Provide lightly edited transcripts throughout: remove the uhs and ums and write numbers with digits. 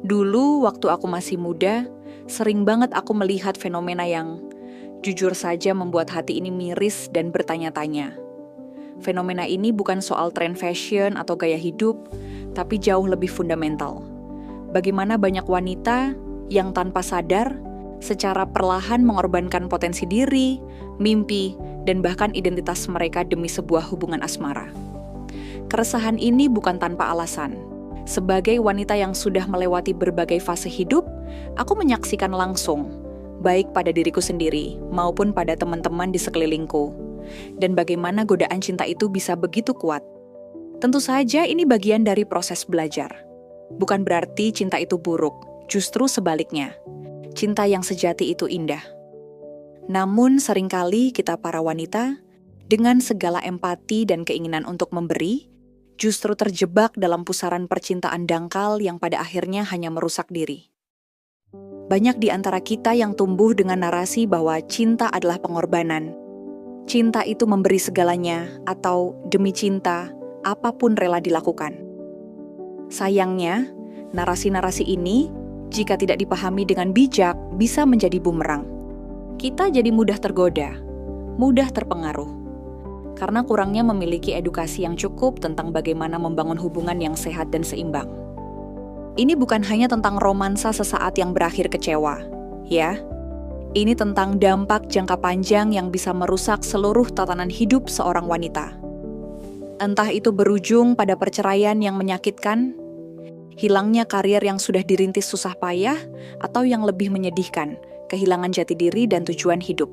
Dulu waktu aku masih muda, sering banget aku melihat fenomena yang jujur saja membuat hati ini miris dan bertanya-tanya. Fenomena ini bukan soal tren fashion atau gaya hidup, tapi jauh lebih fundamental. Bagaimana banyak wanita yang tanpa sadar, secara perlahan mengorbankan potensi diri, mimpi, dan bahkan identitas mereka demi sebuah hubungan asmara. Keresahan ini bukan tanpa alasan. Sebagai wanita yang sudah melewati berbagai fase hidup, aku menyaksikan langsung, baik pada diriku sendiri maupun pada teman-teman di sekelilingku, dan bagaimana godaan cinta itu bisa begitu kuat. Tentu saja ini bagian dari proses belajar. Bukan berarti cinta itu buruk, justru sebaliknya. Cinta yang sejati itu indah. Namun seringkali kita para wanita, dengan segala empati dan keinginan untuk memberi, justru terjebak dalam pusaran percintaan dangkal yang pada akhirnya hanya merusak diri. Banyak di antara kita yang tumbuh dengan narasi bahwa cinta adalah pengorbanan. Cinta itu memberi segalanya, atau demi cinta, apapun rela dilakukan. Sayangnya, narasi-narasi ini, jika tidak dipahami dengan bijak, bisa menjadi bumerang. Kita jadi mudah tergoda, mudah terpengaruh, karena kurangnya memiliki edukasi yang cukup tentang bagaimana membangun hubungan yang sehat dan seimbang. Ini bukan hanya tentang romansa sesaat yang berakhir kecewa, ya. Ini tentang dampak jangka panjang yang bisa merusak seluruh tatanan hidup seorang wanita. Entah itu berujung pada perceraian yang menyakitkan, hilangnya karir yang sudah dirintis susah payah, atau yang lebih menyedihkan, kehilangan jati diri dan tujuan hidup.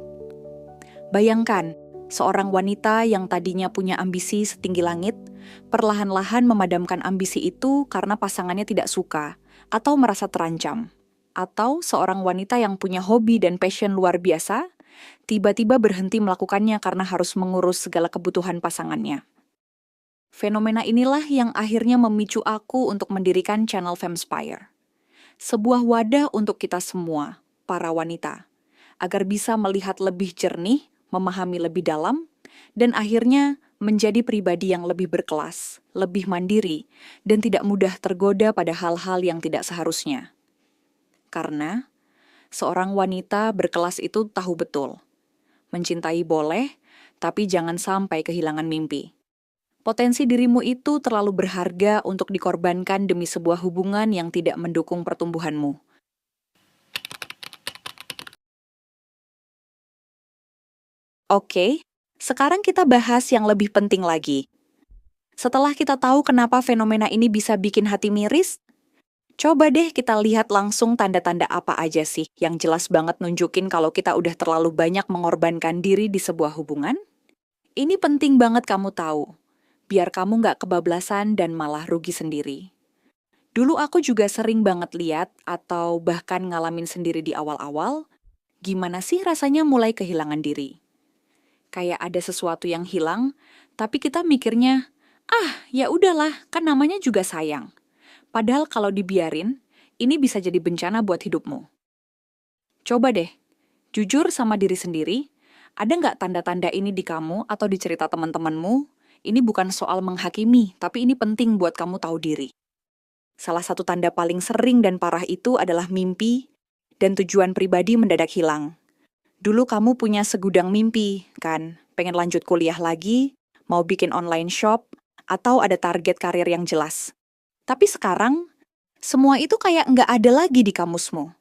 Bayangkan, seorang wanita yang tadinya punya ambisi setinggi langit, perlahan-lahan memadamkan ambisi itu karena pasangannya tidak suka atau merasa terancam. Atau seorang wanita yang punya hobi dan passion luar biasa, tiba-tiba berhenti melakukannya karena harus mengurus segala kebutuhan pasangannya. Fenomena inilah yang akhirnya memicu aku untuk mendirikan channel Femspire. Sebuah wadah untuk kita semua, para wanita, agar bisa melihat lebih jernih, memahami lebih dalam, dan akhirnya menjadi pribadi yang lebih berkelas, lebih mandiri, dan tidak mudah tergoda pada hal-hal yang tidak seharusnya. Karena seorang wanita berkelas itu tahu betul, mencintai boleh, tapi jangan sampai kehilangan mimpi. Potensi dirimu itu terlalu berharga untuk dikorbankan demi sebuah hubungan yang tidak mendukung pertumbuhanmu. Oke, sekarang kita bahas yang lebih penting lagi. Setelah kita tahu kenapa fenomena ini bisa bikin hati miris, coba deh kita lihat langsung tanda-tanda apa aja sih yang jelas banget nunjukin kalau kita udah terlalu banyak mengorbankan diri di sebuah hubungan. Ini penting banget kamu tahu, biar kamu nggak kebablasan dan malah rugi sendiri. Dulu aku juga sering banget lihat atau bahkan ngalamin sendiri di awal-awal, gimana sih rasanya mulai kehilangan diri. Kayak ada sesuatu yang hilang, tapi kita mikirnya, ya udahlah, kan namanya juga sayang. Padahal kalau dibiarin, ini bisa jadi bencana buat hidupmu. Coba deh, jujur sama diri sendiri, ada nggak tanda-tanda ini di kamu atau di cerita teman-temanmu? Ini bukan soal menghakimi, tapi ini penting buat kamu tahu diri. Salah satu tanda paling sering dan parah itu adalah mimpi dan tujuan pribadi mendadak hilang. Dulu kamu punya segudang mimpi, kan? Pengen lanjut kuliah lagi, mau bikin online shop, atau ada target karir yang jelas. Tapi sekarang, semua itu kayak nggak ada lagi di kamusmu.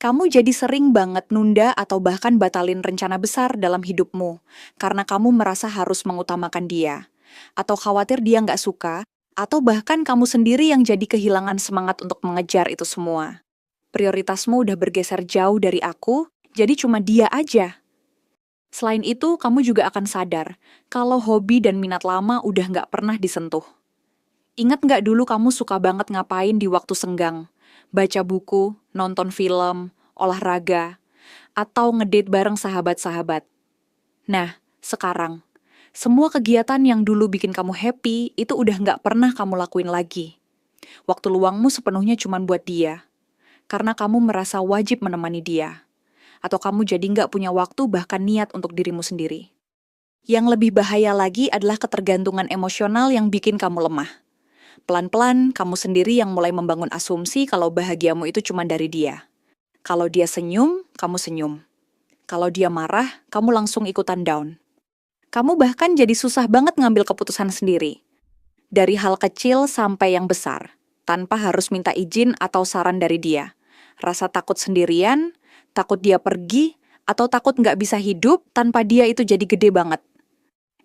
Kamu jadi sering banget nunda atau bahkan batalin rencana besar dalam hidupmu, karena kamu merasa harus mengutamakan dia, atau khawatir dia nggak suka, atau bahkan kamu sendiri yang jadi kehilangan semangat untuk mengejar itu semua. Prioritasmu udah bergeser jauh dari aku, jadi cuma dia aja. Selain itu, kamu juga akan sadar kalau hobi dan minat lama udah nggak pernah disentuh. Ingat nggak dulu kamu suka banget ngapain di waktu senggang? Baca buku, nonton film, olahraga, atau ngedate bareng sahabat-sahabat. Nah, sekarang, semua kegiatan yang dulu bikin kamu happy, itu udah nggak pernah kamu lakuin lagi. Waktu luangmu sepenuhnya cuma buat dia, karena kamu merasa wajib menemani dia. Atau kamu jadi nggak punya waktu bahkan niat untuk dirimu sendiri. Yang lebih bahaya lagi adalah ketergantungan emosional yang bikin kamu lemah. Pelan-pelan, kamu sendiri yang mulai membangun asumsi kalau bahagiamu itu cuma dari dia. Kalau dia senyum, kamu senyum. Kalau dia marah, kamu langsung ikutan down. Kamu bahkan jadi susah banget ngambil keputusan sendiri. Dari hal kecil sampai yang besar, tanpa harus minta izin atau saran dari dia. Rasa takut sendirian, takut dia pergi, atau takut nggak bisa hidup tanpa dia itu jadi gede banget.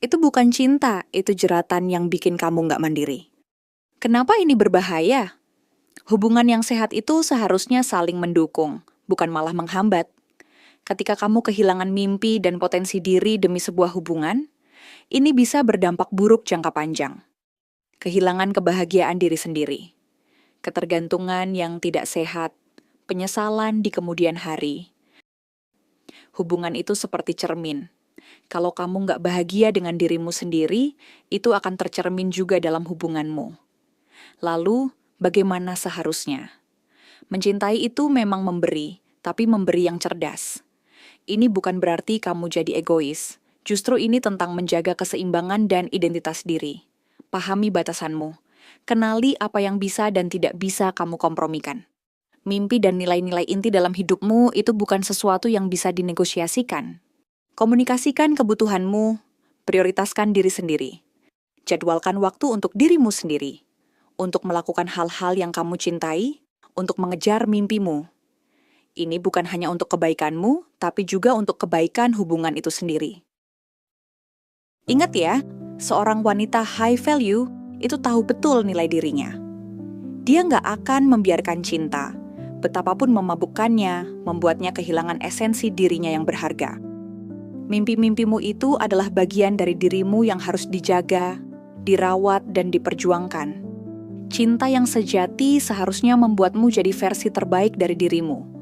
Itu bukan cinta, itu jeratan yang bikin kamu nggak mandiri. Kenapa ini berbahaya? Hubungan yang sehat itu seharusnya saling mendukung, bukan malah menghambat. Ketika kamu kehilangan mimpi dan potensi diri demi sebuah hubungan, ini bisa berdampak buruk jangka panjang. Kehilangan kebahagiaan diri sendiri, ketergantungan yang tidak sehat, penyesalan di kemudian hari. Hubungan itu seperti cermin. Kalau kamu nggak bahagia dengan dirimu sendiri, itu akan tercermin juga dalam hubunganmu. Lalu, bagaimana seharusnya? Mencintai itu memang memberi, tapi memberi yang cerdas. Ini bukan berarti kamu jadi egois. Justru ini tentang menjaga keseimbangan dan identitas diri. Pahami batasanmu. Kenali apa yang bisa dan tidak bisa kamu kompromikan. Mimpi dan nilai-nilai inti dalam hidupmu itu bukan sesuatu yang bisa dinegosiasikan. Komunikasikan kebutuhanmu, prioritaskan diri sendiri. Jadwalkan waktu untuk dirimu sendiri. Untuk melakukan hal-hal yang kamu cintai, untuk mengejar mimpimu. Ini bukan hanya untuk kebaikanmu, tapi juga untuk kebaikan hubungan itu sendiri. Ingat ya, seorang wanita high value itu tahu betul nilai dirinya. Dia nggak akan membiarkan cinta, betapapun memabukkannya, membuatnya kehilangan esensi dirinya yang berharga. Mimpi-mimpimu itu adalah bagian dari dirimu yang harus dijaga, dirawat, dan diperjuangkan. Cinta yang sejati seharusnya membuatmu jadi versi terbaik dari dirimu.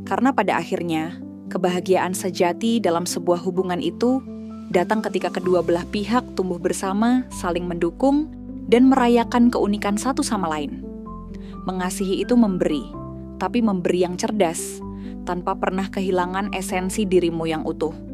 Karena pada akhirnya, kebahagiaan sejati dalam sebuah hubungan itu datang ketika kedua belah pihak tumbuh bersama, saling mendukung, dan merayakan keunikan satu sama lain. Mengasihi itu memberi, tapi memberi yang cerdas, tanpa pernah kehilangan esensi dirimu yang utuh.